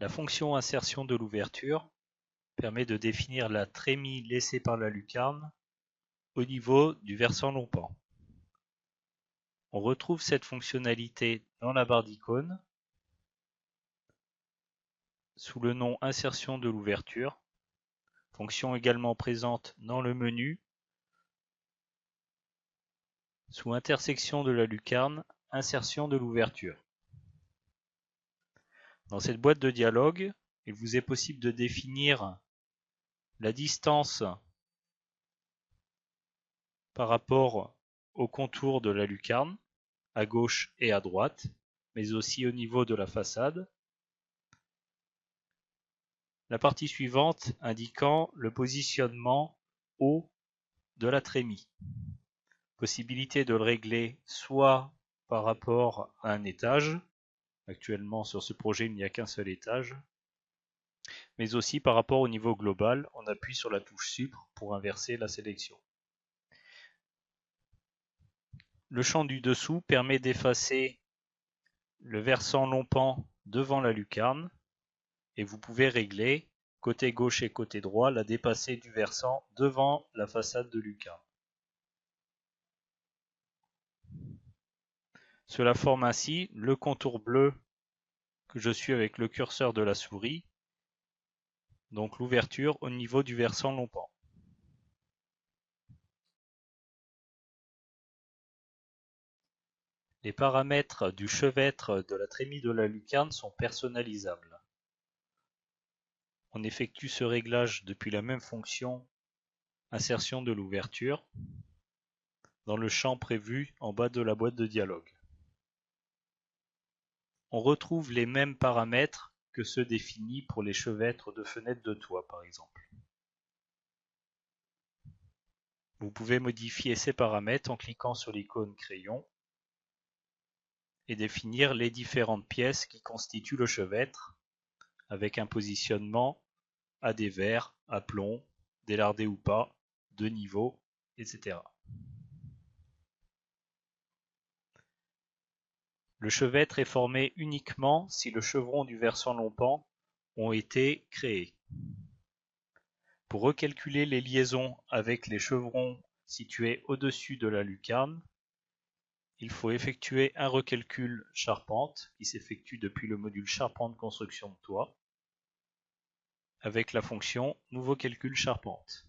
La fonction insertion de l'ouverture permet de définir la trémie laissée par la lucarne au niveau du versant long pan. On retrouve cette fonctionnalité dans la barre d'icônes sous le nom insertion de l'ouverture, fonction également présente dans le menu sous intersection de la lucarne, insertion de l'ouverture. Dans cette boîte de dialogue, il vous est possible de définir la distance par rapport au contour de la lucarne, à gauche et à droite, mais aussi au niveau de la façade. La partie suivante indiquant le positionnement haut de la trémie. Possibilité de le régler soit par rapport à un étage, actuellement sur ce projet il n'y a qu'un seul étage, mais aussi par rapport au niveau global, on appuie sur la touche Supre pour inverser la sélection. Le champ du dessous permet d'effacer le versant long pan devant la lucarne et vous pouvez régler côté gauche et côté droit la dépassée du versant devant la façade de lucarne. Cela forme ainsi le contour bleu que je suis avec le curseur de la souris, donc l'ouverture au niveau du versant long pan. Les paramètres du chevêtre de la trémie de la lucarne sont personnalisables. On effectue ce réglage depuis la même fonction insertion de l'ouverture dans le champ prévu en bas de la boîte de dialogue. On retrouve les mêmes paramètres que ceux définis pour les chevêtres de fenêtres de toit par exemple. Vous pouvez modifier ces paramètres en cliquant sur l'icône crayon et définir les différentes pièces qui constituent le chevêtre avec un positionnement à dévers, à plomb, délardé ou pas, de niveau, etc. Le chevêtre est formé uniquement si le chevron du versant long pan ont été créés. Pour recalculer les liaisons avec les chevrons situés au-dessus de la lucarne, il faut effectuer un recalcul charpente qui s'effectue depuis le module charpente construction de toit avec la fonction nouveau calcul charpente.